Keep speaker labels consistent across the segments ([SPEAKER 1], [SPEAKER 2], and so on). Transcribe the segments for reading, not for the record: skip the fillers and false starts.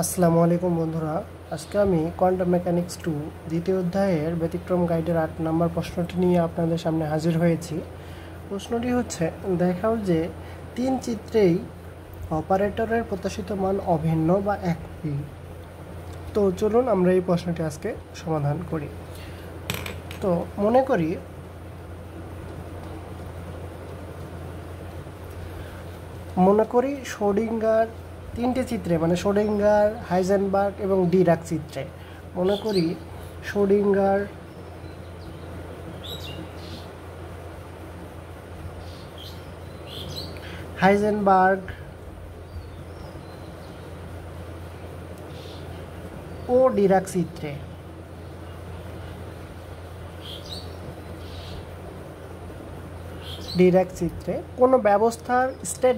[SPEAKER 1] আসসালামু আলাইকুম বন্ধুরা, আজকে আমি কোয়ান্টাম মেকানিক্স 2 দ্বিতীয় অধ্যায়ের ব্যতিক্রম গাইডের 8 নম্বর প্রশ্নটি নিয়ে আপনাদের সামনে হাজির হয়েছি। প্রশ্নটি হচ্ছে, দেখাও যে তিন চিত্রেই অপারেটরের প্রত্যাশিত মান অভিন্ন বা একই। তো চলুন আমরা এই প্রশ্নটি আজকে সমাধান করি। তো মনে করি শোডিঙ্গার তিনটে চিত্রে, মানে শোডিঙ্গার, হাইজেনবার্গ এবং ডিরাক চিত্রে মনে করি শোডিঙ্গার, হাইজেনবার্গ ও ডিরাক চিত্রে কোনো ব্যবস্থার স্টেট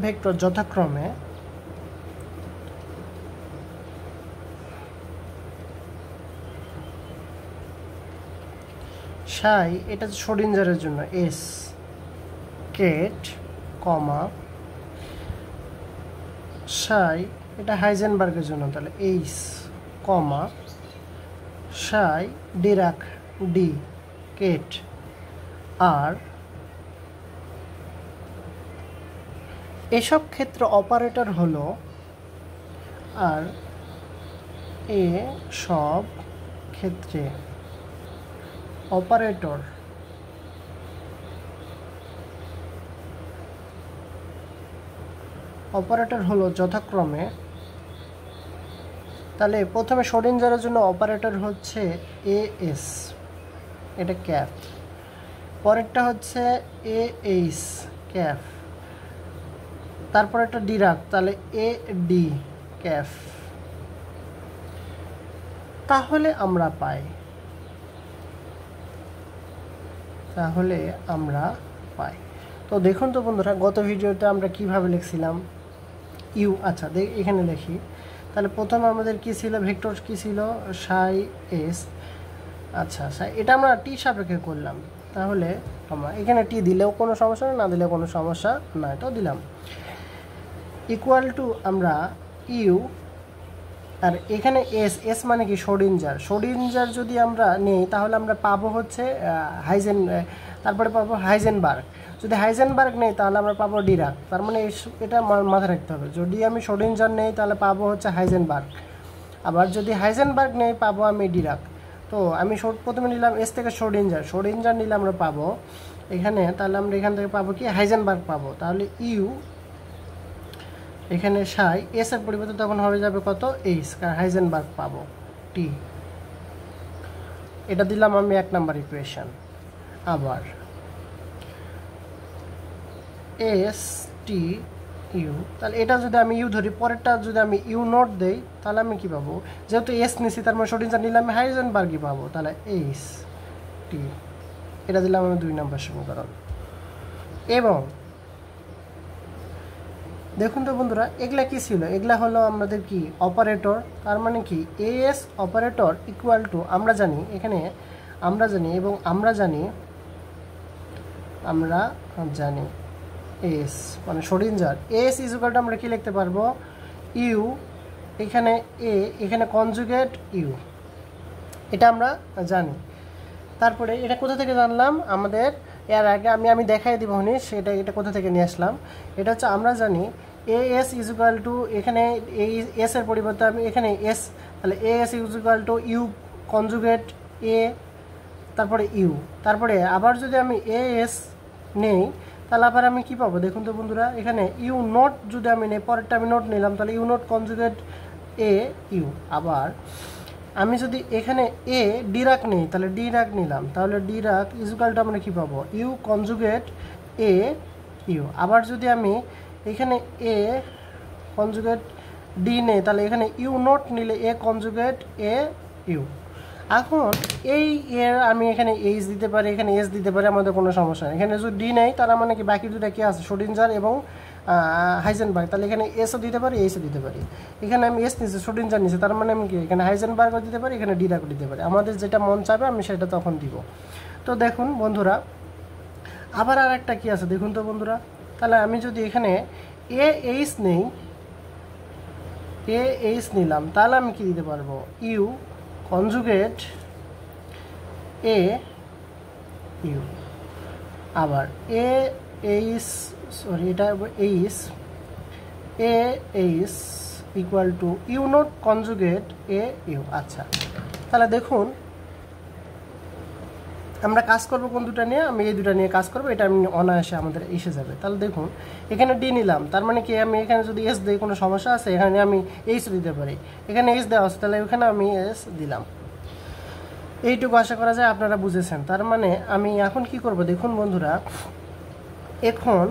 [SPEAKER 1] ভেক্টর যথাক্রমে সাই, এটা শোডিঞ্জারের জন্য এস কেট কমা, সাই এটা হাইজেনবার্গের জন্য তাহলে এইচ কমা, সাই ডিরাক ডি কেট আর, এসব ক্ষেত্রে অপারেটর হলো আর এ সব ক্ষেত্রে অপারেটর হলো যথাক্রমে, তাহলে প্রথমে শোডিঞ্জারের জন্য অপারেটর হচ্ছে এ এস, এটা ক্যাপ, পরেরটা হচ্ছে এ এইচ ক্যাপ, তারপর একটা ডিরাক, তাহলে এ ডি ক্যাপ। তাহলে আমরা পাই তো দেখুন তো বন্ধুরা, গত ভিডিওতে আমরা কিভাবে লিখছিলাম ইউ। আচ্ছা এখানে লিখি, তাহলে প্রথমে আমাদের কি ছিল, ভেক্টর কি ছিল, সাই এস। আচ্ছা এটা আমরা টি সাপেক্ষে করলাম, তাহলে আমরা এখানে টি দিলেও কোনো সমস্যা না দিলেও কোনো সমস্যা নয়, তো দিলাম ইকুয়াল টু আমরা ইউ, আর এখানে এস মানে কি শোডিঞ্জার যদি আমরা নিই তাহলে আমরা পাবো হচ্ছে তারপরে পাবো হাইজেনবার্গ, যদি হাইজেনবার্গ নেই তাহলে আমরা পাবো ডিরাক। তার মানে এটা মাথায় রাখতে হবে, যদি আমি শোডিঞ্জার নেই তাহলে পাবো হচ্ছে হাইজেনবার্গ, আবার যদি হাইজেনবার্গ নেই পাবো আমি ডিরাক। তো আমি প্রথমে নিলাম এস থেকে শোডিঞ্জার নিলে আমরা পাবো এখানে, তাহলে আমরা এখান থেকে পাবো কি হাইজেনবার্গ পাবো, তাহলে ইউ এখানে সাই এস এর পরিবর্তে তখন হয়ে যাবে কত, এইচ, কারণ হাইজেনবার্গ পাবো টি। এটা দিলাম আমি 1 নাম্বার ইকুয়েশন। আবার এস টি ইউ, তাহলে এটা যদি আমি ইউ ধরি, পরেরটা যদি আমি ইউ নট দেই তাহলে আমি কি পাবো, যেহেতু এস নিছি তার মানে শোডিঞ্জার নিলে আমি হাইজেনবার্গই পাবো, তাহলে এইচ টি। এটা দিলাম আমি 2 নাম্বার সমীকরণ। এবং দেখুন তো বন্ধুরা, এগুলা কি ছিল, এগুলা হলো আমাদের কি অপারেটর, তার মানে কি এস অপারেটর ইকুয়াল টু আমরা জানি এখানে, এবং আমরা জানি এস মানে Schrödinger, S is equal two আমরা কি লিখতে পারবো, ইউ এখানে এ, এখানে কনজুগেট ইউ, এটা আমরা জানি। তারপরে এটা কোথা থেকে জানলাম, আমাদের এর আগে আমি দেখাই দিব সেটা, এটা কোথা থেকে নিয়ে আসলাম, এটা হচ্ছে আমরা জানি A S is equal to, এখানে এই এস এর পরিবর্তে আমি এখানে এস, তাহলে A S is equal to U conjugate A, তারপরে ইউ, তারপরে আবার যদি আমি এ এস নেই তাহলে আবার আমি কি পাবো, দেখুন তো বন্ধুরা, এখানে ইউ নট যদি আমি নেই, পরেরটা আমি নোট নিলাম, তাহলে U naught conjugate A U. আবার আমি যদি এখানে এ ডিরাক নেই তাহলে ডিরাক নিলাম, তাহলে ডিরাক ইজুকালটা আমরা কী পাবো, ইউ কনজুগেট এ ইউ। আবার যদি আমি এখানে এ কনজুগেট ডি নেই তাহলে এখানে ইউ নট নিলে এ কনজুগেট এ ইউ। এখন এই এর আমি এখানে এইচ দিতে পারি, এখানে এস দিতে পারি, আমাদের কোনো সমস্যা নেই। এখানে যদি ডি নেই তার মানে কি বাকি দুটা কি আছে, শোডিঞ্জার এবং হাইজেনবার্গ, তাহলে এখানে এসও দিতে পারি, এইসও দিতে পারি। এখানে আমি এস নিচ্ছি, শ্রোডিঞ্জার নিচ্ছি, তার মানে আমি কি এখানে হাইজেনবার্গও দিতে পারি, এখানে ডিরাকও দিতে পারি। আমাদের যেটা মন চাবে আমি সেটা তখন দিব। তো দেখুন বন্ধুরা, আবার আর একটা কী আছে দেখুন তো বন্ধুরা, তাহলে আমি যদি এখানে এ এইচ নেই, এ এইচ নিলাম, তাহলে আমি কি দিতে পারবো, ইউ কনজুগেট এ ইউ। আবার এ এইচ, সরি এটা H, A H equal to U naught conjugate A U. আচ্ছা, তাহলে দেখুন আমরা কাজ করব কোন দুটা নিয়ে, আমি এই দুটা নিয়ে কাজ করব, এটা আমি অনায়াসে আমাদের এসে যাবে। তাহলে দেখুন এখানে ডি নিলাম, তার মানে কি আমি এখানে যদি এস দিই কোনো সমস্যা আছে, এখানে আমি এইচ দিতে পারি, এখানে এইচ দেওয়া আছে, তাহলে এখানে আমি এস দিলাম। এইটুকু আশা করা যায় আপনারা বুঝেছেন। তার মানে আমি এখন কি করব দেখুন বন্ধুরা, এখন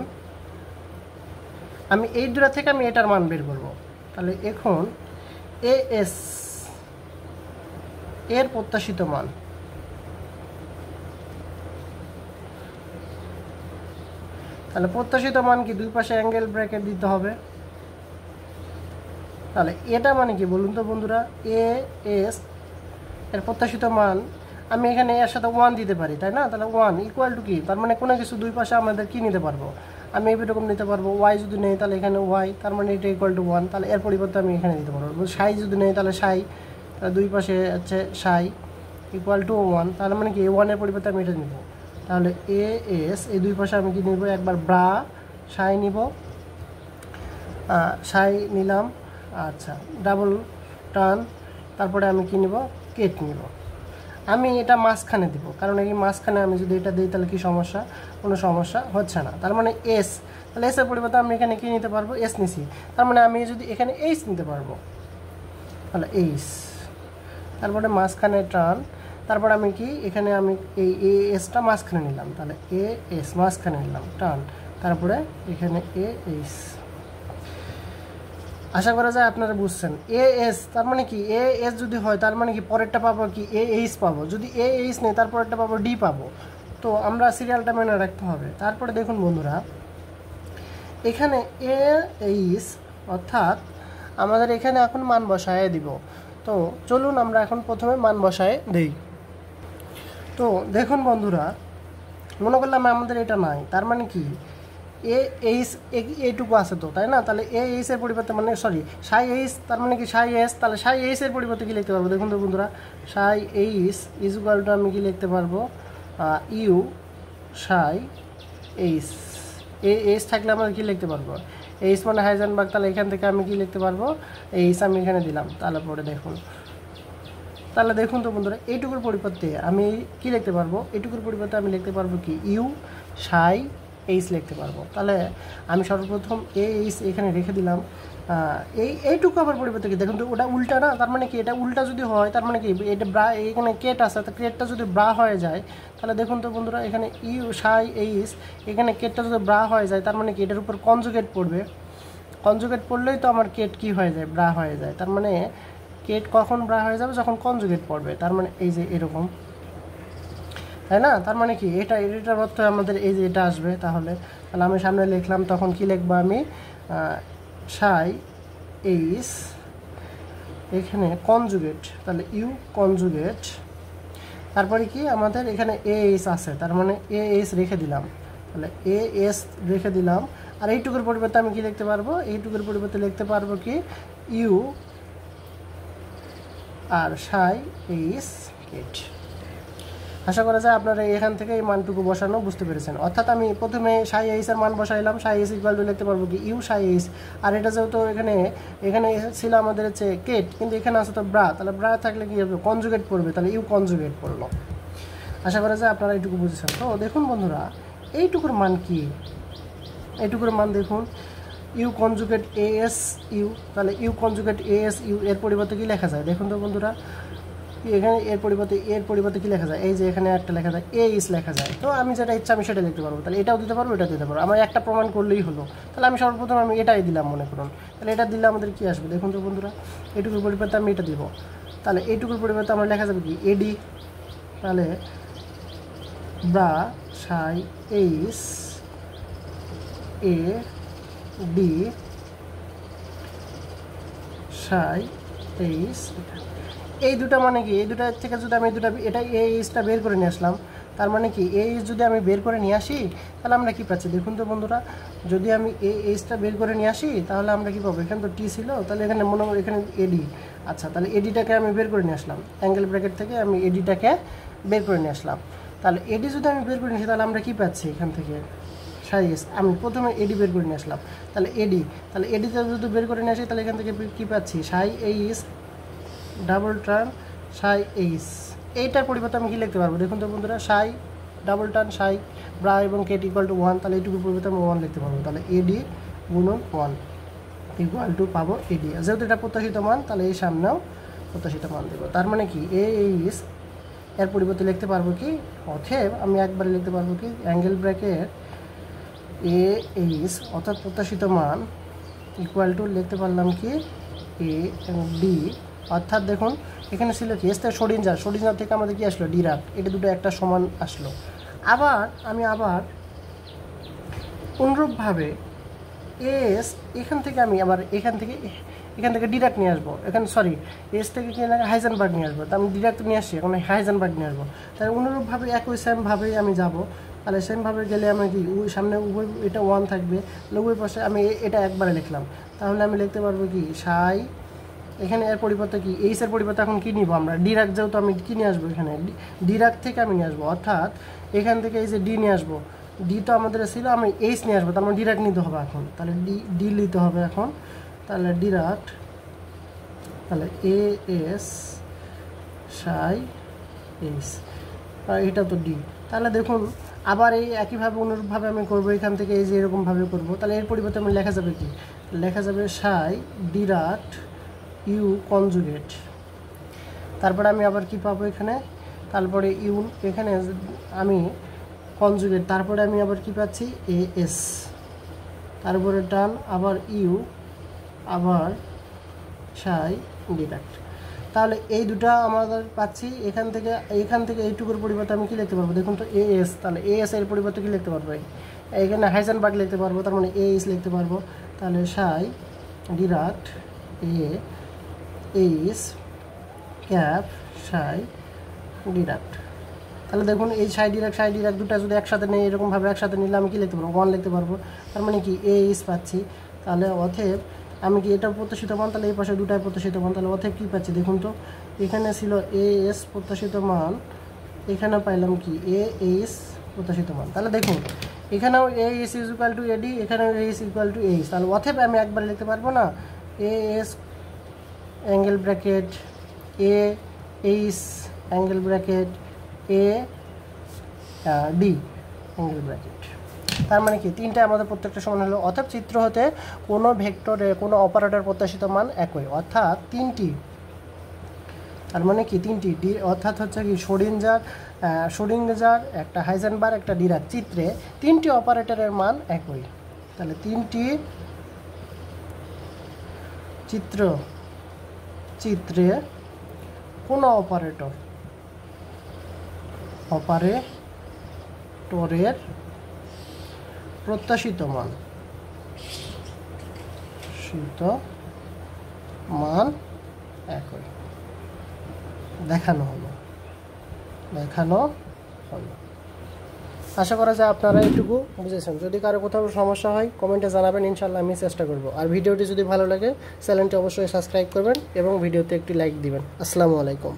[SPEAKER 1] আমি এই দুটা থেকে আমি এটার মান বের করব। তাহলে এখন এ এস এর প্রত্যাশিত মান, তাহলে প্রত্যাশিত মান কি, দুই পাশে অ্যাঙ্গেল ব্র্যাকেট দিতে হবে। তাহলে এটা মানে কি বলুন তো বন্ধুরা, এ এস এর প্রত্যাশিত মান, আমি এখানে এর সাথে 1 দিতে পারি, তাই না? তাহলে 1 ইকুয়াল টু কি, তার মানে কোনো কিছু দুই পাশে আমাদের কি নিতে পারবো, আমি এরকম নিতে পারবো। ওয়াই যদি নেই তাহলে এখানে ওয়াই, তার মানে এটা ইকুয়াল টু 1, তাহলে এর পরিবর্তে আমি এখানে দিতে পারবো। সাই যদি নেই তাহলে সাই, তাহলে দুই পাশে হচ্ছে সাই ইকুয়াল টু 1, তাহলে মানে কি 1 এর পরিবর্তে আমি এটা নিব। তাহলে এ এস এই দুই পাশে আমি কি নিব, একবার ব্রা সাই নিব, সাই নিলাম, আচ্ছা ডাবল টান, তারপরে আমি কি নিব, কেট নিব। আমি এটা মাঝখানে দিব, কারণ এই মাঝখানে আমি যদি এটা দিই তাহলে কি সমস্যা, কোনো সমস্যা হচ্ছে না। তার মানে এস, তাহলে এসের পরিবর্তে আমি এখানে কি নিতে পারবো, এস নিছি, তার মানে আমি যদি এখানে এইচ নিতে পারবো, তাহলে এইচ, তারপরে মাঝখানে টান, তারপর আমি কি এখানে আমি এই এ এসটা মাঝখানে নিলাম, তাহলে এ এস মাঝখানে নিলাম টান, তারপরে এখানে এ এইচ। আশা করা যায় আপনারা বুঝছেন। এ এস তার মানে কি, এ এস যদি হয় তার মানে কি পরেরটা পাবো কি, এ এইচ পাবো, যদি এ এইচ নেই তারপরেরটা পাবো ডি পাবো। তো আমরা সিরিয়ালটা মেনে রাখতে হবে। তারপরে দেখুন বন্ধুরা, এখানে এ এইচ অর্থাৎ আমাদের এখানে এখন মান বসায় দিব। তো চলুন আমরা এখন প্রথমে মান বসায় দেই। তো দেখুন বন্ধুরা, মনে করলাম আমাদের এটা নাই, তার মানে কি এ এইচ এইটুকু আছে তো, তাই না? তাহলে এ এইচ এর পরিবর্তে মানে সরি সাই এইচ, তার মানে কি সাই এস, তাহলে সাই এইচ এর পরিবর্তে কি লিখতে পারবো দেখুন তো বন্ধুরা, সাই এইচ ইজ ইকুয়াল টু আমি কি লিখতে পারবো, you Sai H. A H থাকলে আমরা কি লিখতে পারবো, এইচ মানে হাইজেনবার্গ, তাহলে এখান থেকে আমি কি লিখতে পারবো, এইচ আমি এখানে দিলাম। তাহলে পরে দেখুন, তাহলে দেখুন তো বন্ধুরা, এইটুকুর পরিবর্তে আমি কি লিখতে পারবো, এইটুকুর পরিবর্তে আমি লিখতে পারবো কি, ইউ সাই এইচ লিখতে পারবো। তাহলে আমি সর্বপ্রথম এ এইচ এখানে রেখে দিলাম। এইটুকু আবার পরিবর্তে কি দেখুন তো, ওটা উল্টা না, তার মানে কি এটা উল্টা যদি হয় তার মানে কি এটা ব্রা, এখানে কেট আছে, তো কেটটা যদি ব্রা হয়ে যায় তাহলে দেখুন তো বন্ধুরা, এখানে ইউ সাই এইচ, এখানে কেটটা যদি ব্রা হয়ে যায় তার মানে কি এটার উপর কনজুগেট পড়বে, কনজুগেট পড়লেই তো আমার কেট কি হয়ে যায়, ব্রা হয়ে যায়। তার মানে কেট কখন ব্রা হয়ে যাবে, যখন কনজুগেট পড়বে, তার মানে এই যে এরকম, তাই না? তার মানে কি এটার অর্থ আমাদের এই যে এটা আসবে। তাহলে আমি সামনে লিখলাম, তখন কি লিখবো আমি, সাই এইচ এখানে কনজুগেট, তাহলে ইউ কনজুগেট, তারপরে কি আমাদের এখানে এ এইচ আছে, তার মানে এ এইচ রেখে দিলাম, তাহলে এ এস রেখে দিলাম। আর এইটুকুর পরিবর্তে আমি কি লিখতে পারবো, এইটুকুর পরিবর্তে লিখতে পারবো কি, you R Sai H Kate. আশা করা যায় আপনারা এখান থেকে এই মানটুকু বসানো বুঝতে পেরেছেন। অর্থাৎ আমি প্রথমে সাই এইচের মান বসাইলাম, সাই এইচ ইকুয়াল টু লিখতে পারবো কি, ইউ সাই এইচ। আর এটা যেহেতু এখানে ছিল আমাদের হচ্ছে কেট, কিন্তু এখানে আছে তো ব্রা, তাহলে ব্রা থাকলে কি হবে, কনজুগেট পড়বে, তাহলে ইউ কনজুগেট পড়লো। আশা করা যায় আপনারা এইটুকু বুঝেছেন। তো দেখুন বন্ধুরা, এইটুকুর মান কি, এইটুকুর মান দেখুন, U conjugate A S U, তাহলে U conjugate A S U এর পরিবর্তে কি লেখা যায় দেখুন তো বন্ধুরা, এখানে এর পরিবর্তে কি লেখা যায়, এই যে এখানে একটা লেখা যায় এ ইস লেখা যায়। তো আমি যেটা ইচ্ছা আমি সেটা লিখতে পারবো, তাহলে এটাও দিতে পারবো, এটা দিতে পারবো, আমার একটা প্রমাণ করলেই হলো। তাহলে আমি সর্বপ্রথম আমি এটাই দিলাম মনে করুন, তাহলে এটা দিলে আমাদের কি আসবে দেখুন তো বন্ধুরা, এইটুকুর পরিবর্তে আমি এটা দিব, তাহলে এইটুকুর পরিবর্তে আমার লেখা যাবে কি এডি, তাহলে bra Sai H A D Sai H, এই দুটা মানে কি, এই দুটা থেকে যদি আমি দুটা এটা এইচটা বের করে নিয়ে আসলাম, তার মানে কি এইচ যদি আমি বের করে নিয়ে আসি তাহলে আমরা কি পাচ্ছি দেখুন তো বন্ধুরা, যদি আমি এইচটা বের করে নিয়ে আসি তাহলে আমরা কি পাবো, এখানে তো টি ছিল, তাহলে এখানে মনে করি এখানে এডি, আচ্ছা তাহলে এডিটাকে আমি বের করে নিয়ে আসলাম, অ্যাঙ্গেল ব্র্যাকেট থেকে আমি এডিটাকে বের করে নিয়ে আসলাম, তাহলে এডি যদি আমি বের করে নিয়েছি তাহলে আমরা কি পাচ্ছি এখান থেকে সাইজ, আমি প্রথমে এডি বের করে নিয়ে আসলাম, তাহলে এডি, তাহলে এডিতে যদি বের করে নিয়ে আসি তাহলে এখান থেকে কী পাচ্ছি সাই এইচ ডাবল টার্ন সাই এইচ, এইটার পরিবর্তে আমি কী লিখতে পারবো দেখুন তো বন্ধুরা, সাই ডাবল টার্ন সাই ব্রা এবং কেট ইকুয়াল টু 1, তাহলে এইটুকুর পরিবর্তে আমি 1 লিখতে পারবো, তাহলে এডি গুণন 1 ইকুয়াল টু পাবো এডি, যেহেতু এটা প্রত্যাশিত মান তাহলে এই সামনেও প্রত্যাশিত মান দেবো, তার মানে কি এইচ এর পরিবর্তে লিখতে পারবো কি, অতএব আমি একবারে লিখতে পারবো কি অ্যাঙ্গেল ব্র্যাকেট এ এইচ অর্থাৎ প্রত্যাশিত মান ইকুয়াল টু লিখতে পারলাম কি এ ডি, অর্থাৎ দেখুন এখানে ছিল কি এসতে সরিঞ্জার থেকে আমাদের কি আসলো ডিরাক্ট, এটা দুটো একটা সমান আসলো, আবার আমি আবার অনুরূপভাবে এস এখান থেকে আমি আবার এখান থেকে ডিরাক্ট নিয়ে আসবো, এখানে সরি এস থেকে কি না হাইজেনবার্গ নিয়ে আসবো, তা আমি ডিরাক্ট নিয়ে আসছি এখন হাইজেনবার্গ নিয়ে আসবো, তাহলে অনুরূপভাবে একই সেমভাবেই আমি যাব, তাহলে সেমভাবে গেলে আমি কি সামনে উভয় এটা 1 থাকবে, উভয় পাশে আমি এটা একবারে লিখলাম, তাহলে আমি লিখতে পারবো কি সাই, এখানে এর পরিবর্তে কি এইচ এর পরিবর্তে এখন কী নিব আমরা ডিরাক্ট, যেহেতু আমি কী নিয়ে আসবো এখানে ডিরাক্ট থেকে আমি নিয়ে আসবো, অর্থাৎ এখান থেকে এই যে ডি নিয়ে আসবো, ডি তো আমাদের ছিল আমি এইচ নিয়ে আসবো, তার মানে ডিরাক্ট নিতে হবে এখন, তাহলে ডি নিতে হবে এখন, তাহলে ডিরাক্ট, তাহলে এ এস সাই এইচ, এটা তো ডি, তাহলে দেখুন আবার এই একইভাবে অনুরূপভাবে আমি করবো, এখান থেকে এই যে এরকমভাবে করবো, তাহলে এর পরিবর্তে আমি লেখা যাবে কি, লেখা যাবে সাই ডিরাক্ট ইউ কনজুগেট, তারপরে আমি আবার কি পাবো এখানে, তারপরে ইউ এখানে আমি কনজুগেট, তারপরে আমি আবার কি পাচ্ছি এ এস, তারপরে টান আবার ইউ আবার সাই ডিরাক্ট, তাহলে এই দুটা আমাদের পাচ্ছি, এখান থেকে এইটুকুর পরিবর্তে আমি কি লিখতে পারবো দেখুন তো এ এস, তাহলে এ এস এর পরিবর্তে কি লিখতে পারবো এখানে হাইজেনবার্গ লিখতে পারবো, তার মানে এ এস লিখতে পারবো, তাহলে সাই ডিরাক্ট এ এইচ ক্যাপ সাই ডিরাক্ট, তাহলে দেখুন এই সাই ডিরাক্ট দুটো যদি একসাথে নেই এরকমভাবে একসাথে নিলে আমি কি লিখতে পারবো 1 লিখতে পারবো, তার মানে কি এইচ পাচ্ছি, তাহলে অতএব আমি কি এটা প্রত্যাশিত মান, তাহলে এই পাশে দুটাই প্রত্যাশিত মান, তাহলে অতএব কী পাচ্ছি দেখুন তো, এখানে ছিল এ এস প্রত্যাশিত মান, এখানে পাইলাম কি এ এইচ প্রত্যাশিত মান, তাহলে দেখুন এখানেও A S is equal to AD, এখানেও A S equal to H, তাহলে অতএব আমি একবার লিখতে পারবো না A S angle bracket A H angle bracket A D angle bracket, তার মানে কি তিনটা আমাদের প্রত্যেকটা সমান হলো, অর্থাৎ চিত্র হতে কোনো ভেক্টরের কোনো অপারেটর প্রত্যাশিত মান একই, অর্থাৎ তিনটি, তার মানে কি তিনটি ডি, অর্থাৎ হচ্ছে কি শোডিঞ্জার একটা হাইজেনবার্গ একটা ডিরাক, চিত্রে তিনটি অপারেটরের মান একই, তাহলে তিনটি চিত্রে কোনো অপারেটরের প্রত্যাশিত মান একই দেখানো হলো। আশা করা যায় আপনারা এটুকু বুঝেছেন। যদি কারো কোথাও সমস্যা হয় কমেন্টে জানাবেন, ইনশাআল্লাহ আমি চেষ্টা করব। আর ভিডিওটি যদি ভালো লাগে চ্যানেলটি অবশ্যই সাবস্ক্রাইব করবেন এবং ভিডিওতে একটি লাইক দিবেন। আসসালামু আলাইকুম।